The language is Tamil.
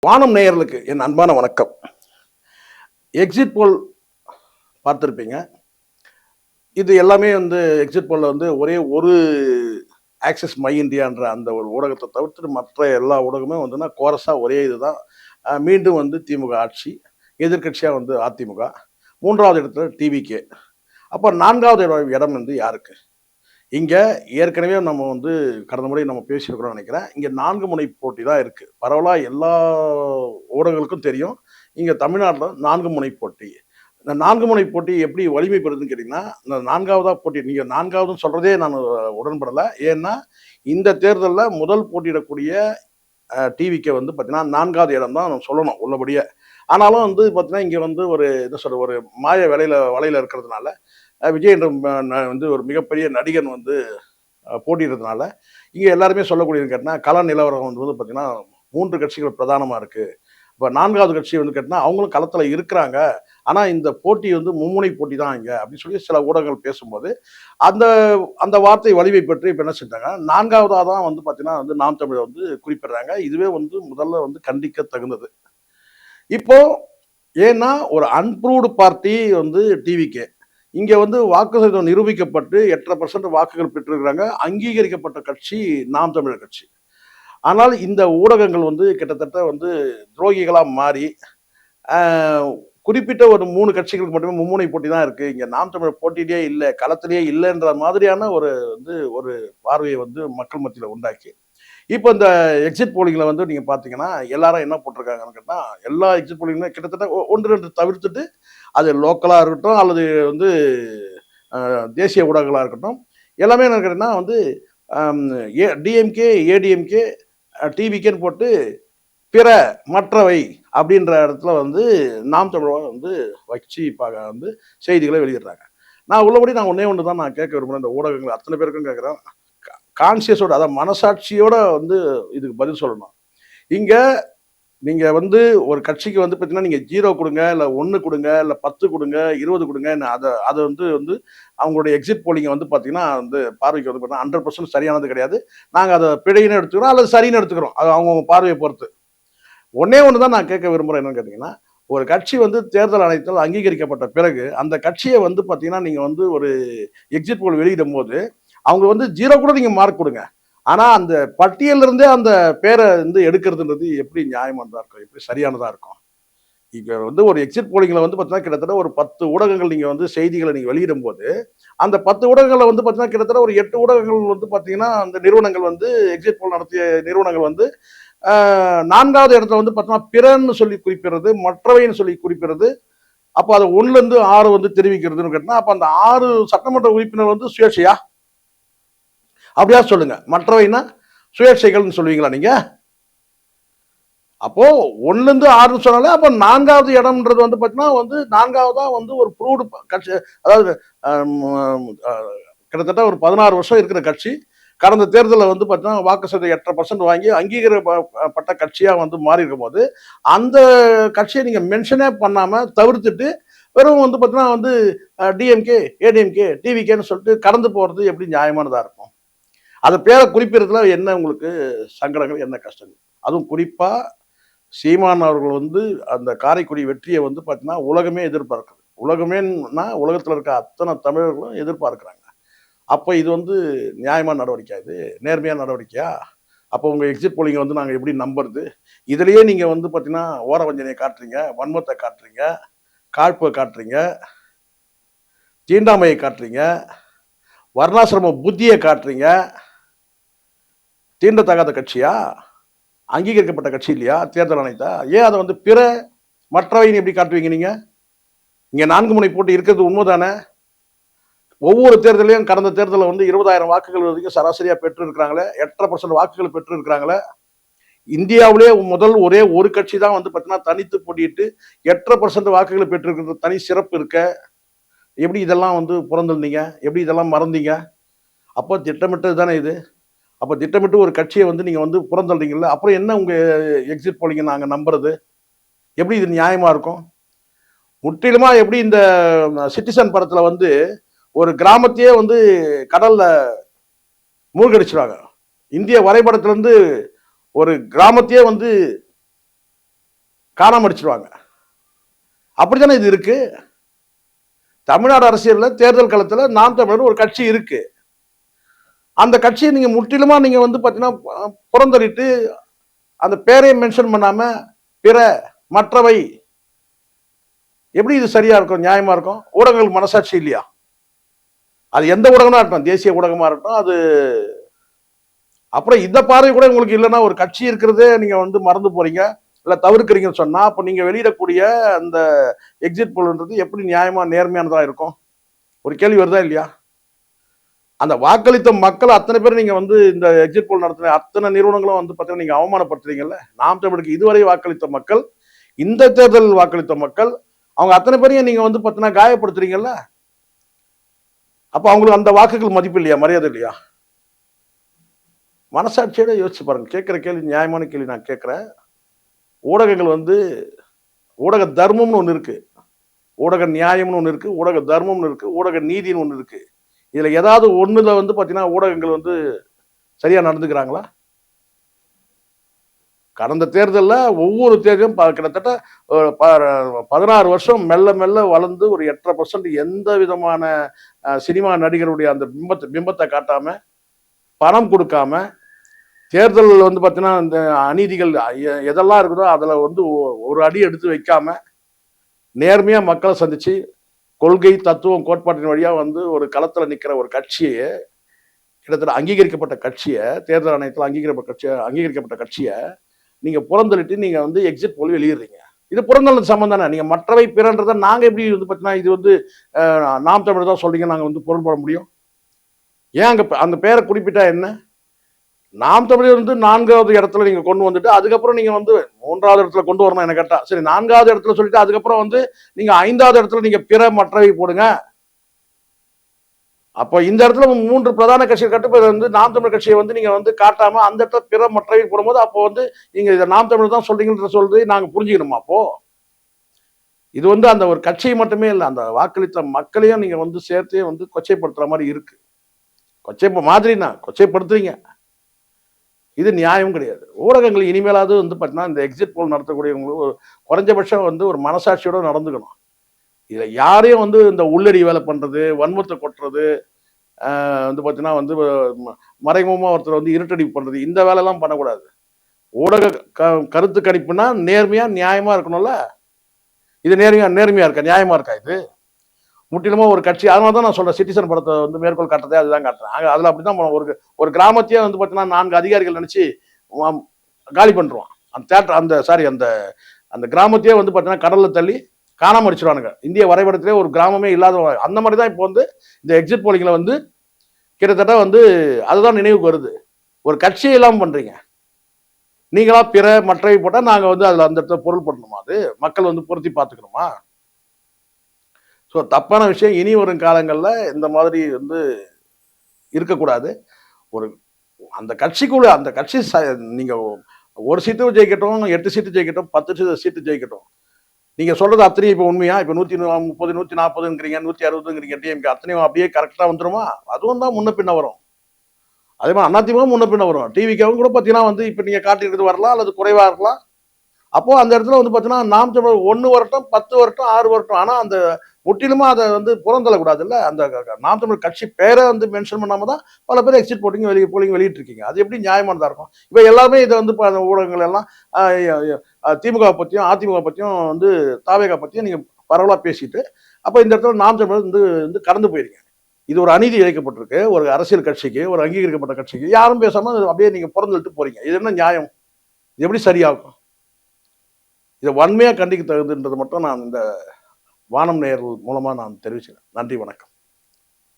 வானம் நேயர்களுக்கு என் அன்பான வணக்கம். எக்ஸிட் போல் பார்த்துருப்பீங்க. இது எல்லாமே எக்ஸிட் போல்ல ஒரே ஒரு ஆக்சிஸ் மை இந்தியான்ற அந்த ஒரு ஊடகத்தை தவிர்த்துட்டு மற்ற எல்லா ஊடகமும் கோரஸா ஒரே இதுதான். மீண்டும் திமுக ஆட்சி, எதிர்க்கட்சியா அதிமுக, 3வது இடத்துல டிவிகே. அப்ப 4வது இடம் யாருக்கு? இங்க ஏற்கனவே நம்ம கடந்த முறை நம்ம பேசியிருக்கிறோம்னு நினைக்கிறேன். இங்க 4 முனை போட்டி தான் இருக்கு. பரவலா எல்லா ஊடகங்களுக்கும் தெரியும். இங்க தமிழ்நாட்டுல 4 முனை போட்டி. இந்த 4 முனை போட்டி எப்படி வலிமை பெறுதுன்னு கேட்டீங்கன்னா, இந்த 4வதா போட்டி நீங்க 4வதுன்னு சொல்றதே நான் உடன்படல. ஏன்னா, இந்த தேர்தல்ல முதல் போட்டியிடக்கூடிய டிவிக்கு பார்த்தீங்கன்னா, 4வது இடம் தான் சொல்லணும் உள்ளபடியே. ஆனாலும் பார்த்தீங்கன்னா, இங்க ஒரு என்ன சொல்றது, ஒரு மாய வலையில இருக்கிறதுனால, விஜய் என்ற ஒரு மிகப்பெரிய நடிகன் போட்டியிடுறதுனால, இங்க எல்லாருமே சொல்லக்கூடியது கேட்டீங்கன்னா, கள நிலவரம் பார்த்தீங்கன்னா, 3 கட்சிகள் பிரதானமா இருக்கு. இப்ப 4வது கட்சி கேட்டீங்கன்னா, அவங்களும் களத்துல இருக்கிறாங்க. ஆனா இந்த போட்டி மும்முனை போட்டி தான் இங்க அப்படின்னு சொல்லி சில ஊடகங்கள் பேசும்போது, அந்த அந்த வார்த்தை வலிமை பெற்று இப்ப என்ன செஞ்சாங்க, 4வதா தான் பார்த்தீங்கன்னா நாம் தமிழர் குறிப்பிடுறாங்க. இதுவே முதல்ல கண்டிக்க தகுந்தது. இப்போ ஏன்னா ஒரு அன்ப்ரூவ்டு பார்ட்டி டிவிகே. இங்க வாக்கு சதவீதம் நிரூபிக்கப்பட்டு 8.5% வாக்குகள் பெற்றிருக்கிறாங்க. அங்கீகரிக்கப்பட்ட கட்சி நாம் தமிழர் கட்சி. ஆனால் இந்த ஊடகங்கள் கிட்டத்தட்ட துரோகிகளா மாறி, குறிப்பிட்ட ஒரு 3 கட்சிகளுக்கு மட்டுமே மும்முனை போட்டி தான் இருக்கு. இங்க நாம் தமிழர் போட்டியிலேயே இல்ல, களத்திலேயே இல்லைன்ற மாதிரியான ஒரு பார்வையை மக்கள் மத்தியில உண்டாக்கி, இப்போ இந்த எக்ஸிட் போலிங்ல நீங்க பாத்தீங்கன்னா, எல்லாரும் என்ன போட்டிருக்காங்கன்னு கேட்டா, எல்லா எக்ஸிட் போலிங்குமே கிட்டத்தட்ட 1, 2 தவிர்த்துட்டு, அது லோக்கலா இருக்கட்டும் அல்லது தேசிய ஊடகங்களா இருக்கட்டும், எல்லாமே என்ன கேட்டீங்கன்னா டிஎம்கே, ஏடிஎம்கே, டிவிகேன்னு போட்டு பிற மற்றவை அப்படின்ற இடத்துல நாம் தமிழர் வச்சு செய்திகளை வெளியிடுறாங்க. நான் உள்ளபடி நான் ஒன்னே தான் நான் கேட்க விரும்புறேன். இந்த ஊடகங்கள் அத்தனை பேருக்கும் கேட்கிறேன். கான்சியஸோட, அதாவது மனசாட்சியோட இதுக்கு பதில் சொல்லணும். இங்க நீங்க ஒரு கட்சிக்கு பார்த்தீங்கன்னா, நீங்க 0 கொடுங்க, இல்ல 1 கொடுங்க, இல்ல 10 கொடுங்க, 20 கொடுங்க, அதை அவங்களுடைய எக்ஸிட் போலிங்க பார்த்தீங்கன்னா பார்வைக்கு பார்த்தீங்கன்னா 100% சரியானது கிடையாது. நாங்க அதை பிழைன்னு எடுத்துக்கிறோம் அல்லது சரின்னு எடுத்துக்கிறோம். அது அவங்கவுங்க பார்வையை பொறுத்து. ஒன்னே தான் நான் கேட்க விரும்புறேன். என்னன்னு கேட்டீங்கன்னா, ஒரு கட்சி தேர்தல் ஆணையத்தால் அங்கீகரிக்கப்பட்ட பிறகு அந்த கட்சியை பார்த்தீங்கன்னா, நீங்க ஒரு எக்ஸிட் போல் வெளியிடும் போது அவங்க 0 கூட நீங்க மார்க் கொடுங்க. ஆனா அந்த பட்டியல இருந்தே அந்த பேரை எடுக்கிறதுன்றது எப்படி நியாயமானதா இருக்கும், எப்படி சரியானதா இருக்கும்? இப்ப ஒரு எக்ஸிட் போலிங்ல பார்த்தீங்கன்னா, கிட்டத்தட்ட ஒரு 10 ஊடகங்கள் நீங்க செய்திகளை நீங்க வெளியிடும் போது, அந்த 10 ஊடகங்கள்ல பார்த்தீங்கன்னா, கிட்டத்தட்ட ஒரு 8 ஊடகங்கள் பார்த்தீங்கன்னா, அந்த நிறுவனங்கள் எக்ஸிட் போல் நடத்திய நிறுவனங்கள் 4வது இடத்துல பார்த்தீங்கன்னா, பிறன்னு சொல்லி குறிப்பிடுறது, மற்றவைன்னு சொல்லி குறிப்பிடுறது. அப்ப அதை 1ல இருந்து 6 தெரிவிக்கிறதுன்னு கேட்டா, அப்ப அந்த 6 சட்டமன்ற உறுப்பினர் சுயேட்சையா? அப்படியா சொல்லுங்க. மற்றவைன்னா சுயேட்சைகள்னு சொல்லுவீங்களா நீங்க? அப்போ 1ல இருந்து 6 சொன்னாலே அப்ப 4வது இடம்ன்றது பார்த்தீங்கன்னா 4வதா ஒரு ப்ரூவ்டு கட்சி. அதாவது கிட்டத்தட்ட ஒரு 16 வருஷம் இருக்கிற கட்சி கடந்த தேர்தலில் பார்த்தீங்கன்னா வாக்கு சதவீதம் 8.5% வாங்கி அங்கீகரிக்கப்பட்ட கட்சியா மாறி இருக்கும் போது, அந்த கட்சியை நீங்க மென்ஷனே பண்ணாம தவிர்த்துட்டு வெறும் பார்த்தீங்கன்னா டிஎம்கே, ஏடிஎம்கே, டிவிகேன்னு சொல்லிட்டு கடந்து போறது எப்படி நியாயமானதா இருக்கும்? அதை பேரை குறிப்பிடுறதுல என்ன உங்களுக்கு சங்கடங்கள், என்ன கஷ்டங்கள்? அதுவும் குறிப்பா சீமான் அவர்கள் அந்த காரைக்குடி வெற்றியை பார்த்தீங்கன்னா உலகமே எதிர்பார்க்குது. உலகமேன்னா உலகத்தில் இருக்க அத்தனை தமிழர்களும் எதிர்பார்க்கிறாங்க. அப்போ இது நியாயமான நடவடிக்கை, இது நேர்மையான நடவடிக்கையா? அப்போ உங்க எக்ஸிட் போலிங்க நாங்கள் எப்படி நம்புறது? இதுலயே நீங்க பார்த்தீங்கன்னா ஓரவஞ்சனையை காட்டுறீங்க, வன்மத்தை காட்டுறீங்க, காழ்ப்பை காட்டுறீங்க, தீண்டாமையை காட்டுறீங்க, வர்ணாசிரம புத்தியை காட்டுறீங்க. தீண்டத்தகாத கட்சியா? அங்கீகரிக்கப்பட்ட கட்சி இல்லையா தேர்தல் ஆணையத்தா? ஏன் அதை பிற மற்றவைன்னு எப்படி காட்டுவீங்க நீங்க? இங்க 4 முனை போட்டி இருக்கிறது உண்மைதானே? ஒவ்வொரு தேர்தலையும் கடந்த தேர்தலில் 20,000 வாக்குகள் வரைக்கும் சராசரியா பெற்று இருக்கிறாங்களே, 8.5% வாக்குகள் பெற்று இருக்கிறாங்களே. இந்தியாவிலே முதல் ஒரே ஒரு கட்சி தான் பார்த்தீங்கன்னா தனித்து போட்டியிட்டு 8.5% வாக்குகளை பெற்றிருக்கிறது தனி சிறப்பு இருக்க. எப்படி இதெல்லாம் புறந்தீங்க? எப்படி இதெல்லாம் மறந்தீங்க? அப்போ திட்டமிட்டது தானே இது. அப்ப திட்டமிட்டு ஒரு கட்சியை நீங்க புறந்தள்றீங்கல்ல, அப்புறம் என்ன உங்க எக்ஸிட் போலிங்க நாங்க நம்புறது? எப்படி இது நியாயமா இருக்கும்? முற்றிலுமா எப்படி இந்த சிட்டிசன் படத்துல ஒரு கிராமத்தையே கடல்ல மூழ்கடிச்சிருவாங்க. இந்திய வரைபடத்திலிருந்து ஒரு கிராமத்தையே காணாம அடிச்சிருவாங்க. அப்படித்தானே இது இருக்கு. தமிழ்நாடு அரசியல்ல தேர்தல் களத்துல நாம் தமிழர் ஒரு கட்சி இருக்கு. அந்த கட்சியை நீங்க முற்றிலுமா நீங்க வந்து பாத்தீங்கன்னா புறந்தள்ளிட்டு அந்த பேரையும் மென்ஷன் பண்ணாம பிற மற்றவை எப்படி இது சரியா இருக்கும், நியாயமா இருக்கும்? ஊடகங்களுக்கு மனசாட்சி இல்லையா? அது எந்த ஊடகமா இருக்கட்டும், தேசிய ஊடகமா இருக்கட்டும், அது அப்புறம் இந்த பார்வை கூட உங்களுக்கு இல்லைன்னா ஒரு கட்சி இருக்கிறதே நீங்க வந்து மறந்து போறீங்க இல்ல தவிர்க்கிறீங்கன்னு சொன்னா அப்ப நீங்க வெளியிடக்கூடிய அந்த எக்ஸிட் போல்ன்றது எப்படி நியாயமா நேர்மையானதா இருக்கும்? ஒரு கேள்வி வருதா இல்லையா? அந்த வாக்களித்த மக்கள் அத்தனை பேர் நீங்க வந்து இந்த எக்ஸிட் போல் நடத்தின அத்தனை நிறுவனங்களும் வந்து பார்த்தீங்கன்னா நீங்க அவமானப்படுத்துறீங்கல்ல. நாம் தமிழுக்கு இதுவரை வாக்களித்த மக்கள், இந்த தேர்தல் வாக்களித்த மக்கள், அவங்க அத்தனை பேரையும் நீங்க வந்து பார்த்தீங்கன்னா காயப்படுத்துறீங்கல்ல. அப்ப அவங்களுக்கு அந்த வாக்குகள் மதிப்பு இல்லையா, மரியாதை இல்லையா? மனசாட்சியோட யோசிச்சு பாருங்க. கேட்கிற கேள்வி நியாயமான கேள்வி நான் கேட்கிறேன். ஊடகங்கள் வந்து ஊடக தர்மம்னு ஒன்று இருக்கு, ஊடக நியாயம்னு ஒன்று இருக்கு, ஊடக தர்மம்னு இருக்கு, ஊடக நீதினு ஒன்று இருக்கு. இதுல ஏதாவது ஒண்ணுல வந்து பாத்தீங்கன்னா ஊடகங்கள் வந்து சரியா நடந்துக்கிறாங்களா? கடந்த தேர்தலில் ஒவ்வொரு தேர்தலும் கிட்டத்தட்ட 16 வருஷம் மெல்ல மெல்ல வளர்ந்து ஒரு 8.5% எந்த விதமான சினிமா நடிகருடைய அந்த பிம்பத்தை காட்டாம, பணம் கொடுக்காம, தேர்தல் வந்து பார்த்தீங்கன்னா இந்த அநீதிகள் எதெல்லாம் இருக்குதோ அதில் வந்து ஒரு அடி எடுத்து வைக்காம நேர்மையாக மக்களை சந்திச்சு கொள்கை தத்துவம் கோட்பாட்டின் வழியாக வந்து ஒரு களத்தில் நிற்கிற ஒரு கட்சியை, கிட்டத்தட்ட அங்கீகரிக்கப்பட்ட கட்சியை, தேர்தல் ஆணையத்தில் அங்கீகரிக்கப்பட்ட கட்சியை நீங்க புறந்தள்ளிட்டு நீங்க வந்து எக்ஸிட் போல் வெளியிடுறீங்க. இது புறந்தள்ளது சம்பந்தம் தானே. நீங்க மற்றவை பிறன்றதை நாங்க எப்படி வந்து பார்த்தீங்கன்னா இது வந்து நாம் தமிழர் தான் சொல்றீங்க நாங்க வந்து பொருள் போட முடியும்? ஏன் அங்க அந்த பேரை குறிப்பிட்டா என்ன? நாம் தமிழர் வந்து 4வது இடத்துல நீங்க கொண்டு வந்துட்டு அதுக்கப்புறம் நீங்க வந்து 3வது இடத்துல கொண்டு வரணும் என்ன கேட்டா. சரி 4வது இடத்துல சொல்லிட்டு அதுக்கப்புறம் வந்து நீங்க 5வது இடத்துல நீங்க பிற மற்றவை போடுங்க. அப்போ இந்த இடத்துல 3 பிரதான கட்சிகள் கட்டுப்பாடு வந்து நாம் தமிழர் கட்சியை வந்து நீங்க வந்து காட்டாம அந்த இடத்துல பிற மற்றவை போடும்போது அப்போ வந்து நீங்க இதை நாம் தமிழர் தான் சொல்றீங்கன்ற சொல்றது நாங்க புரிஞ்சுக்கணுமா? அப்போ இது வந்து அந்த ஒரு கட்சியை மட்டுமே இல்லை, அந்த வாக்களித்த மக்களையும் நீங்க வந்து சேர்த்தே வந்து கொச்சைப்படுத்துற மாதிரி இருக்கு. மாதிரினா கொச்சைப்படுத்துறீங்க. இது நியாயம் கிடையாது. ஊடகங்கள் இனிமேலாவது வந்து பார்த்தீங்கன்னா இந்த எக்ஸிட் போல் நடத்தக்கூடியவங்களுக்கு குறைஞ்சபட்சம் வந்து ஒரு மனசாட்சியோட நடந்துக்கணும். இதை யாரையும் வந்து இந்த உள்ளடி வேலை பண்றது, வன்மத்தை கொட்டுறது, வந்து பார்த்தீங்கன்னா வந்து மறைமுகமாக ஒருத்தர் வந்து இருட்டடிப்பு பண்றது, இந்த வேலைலாம் பண்ணக்கூடாது. ஊடக கருத்து கணிப்புனா நேர்மையா நியாயமா இருக்கணும்ல. இது நேர்மையா இருக்கா, நியாயமா இருக்கா? இது முற்றிலுமா ஒரு கட்சி. அதனால தான் நான் சொல்றேன், சிட்டிசன் படத்தை வந்து மேற்கோள் காட்டுறதே அதுதான் காட்டுறேன். அதுல அப்படிதான் ஒரு கிராமத்தையே வந்து பார்த்தீங்கன்னா 4 அதிகாரிகள் நினைச்சு காலி பண்றோம். அந்த தேட்டர் அந்த கிராமத்தையே வந்து பார்த்தீங்கன்னா கடல்ல தள்ளி காணாம அடிச்சிருவானுங்க. இந்திய வரைபடத்திலே ஒரு கிராமமே இல்லாத அந்த மாதிரி தான் இப்போ வந்து இந்த எக்ஸிட் போலிங்ல வந்து கிட்டத்தட்ட வந்து அதுதான் நினைவுக்கு வருது. ஒரு கட்சியை இல்லாமல் பண்றீங்க. நீங்களா பிற மற்றவை போட்டா நாங்க வந்து அதுல அந்த இடத்துல பொருள் பண்ணணுமா? அது மக்கள் வந்து பொருத்தி பார்த்துக்கணுமா? ஸோ தப்பான விஷயம். இனி வரும் காலங்கள்ல இந்த மாதிரி வந்து இருக்கக்கூடாது. ஒரு அந்த கட்சிக்குள்ள அந்த கட்சி நீங்க 1 சீட்டு ஜெயிக்கட்டும், 8 சீட்டு ஜெயிக்கட்டும், 10 சீட்டு ஜெயிக்கட்டும், நீங்க சொல்றது அத்தனையும் இப்ப உண்மையா? இப்ப 130 140ங்கிறீங்க, 160ங்கிறீங்க, டிஎம்கே அத்தனையும் அப்படியே கரெக்டா வந்துருமா? அதுவும் தான் முன்ன பின்ன வரும். அதே மாதிரி அதிமுக முன்ன பின்ன வரும். டிவிக்கும் கூட பாத்தீங்கன்னா வந்து இப்ப நீங்க காட்டியிருக்கிறது வரலாம் அல்லது குறைவா இருக்கலாம். அப்போ அந்த இடத்துல வந்து பாத்தீங்கன்னா நாம் தமிழர் 1 வரட்டும், 10 வரட்டும், 6 வரட்டும், ஆனா அந்த முற்றிலுமா அதை வந்து புறந்தள்ளக்கூடாதுல்ல. அந்த நாம் தமிழர் கட்சி பேரை வந்து மென்ஷன் பண்ணாம தான் பல பேர் எக்ஸிட் போலிங் வெளியிட்டு இருக்கீங்க. அது எப்படி நியாயமானதா இருக்கும்? இப்ப எல்லாமே இதை வந்து ஊடகங்கள் எல்லாம் திமுக பத்தியும் அதிமுக பத்தியும் வந்து தாவேகா பத்தியும் நீங்க பரவலா பேசிட்டு அப்ப இந்த இடத்துல நாம் தமிழர் வந்து கடந்து போயிருங்க. இது ஒரு அநீதி இழைக்கப்பட்டிருக்கு ஒரு அரசியல் கட்சிக்கு, ஒரு அங்கீகரிக்கப்பட்ட கட்சிக்கு. யாரும் பேசாம அப்படியே நீங்க புறந்தள்ளிட்டு போறீங்க. இது என்ன நியாயம்? இது எப்படி சரியாகும்? இதை வன்மையா கண்டிக்க தகுதுன்றது மட்டும் நான் இந்த வானம் நேயர்கள் மூலமா நான் தெரிவிச்சுக்கிறேன். நன்றி, வணக்கம்.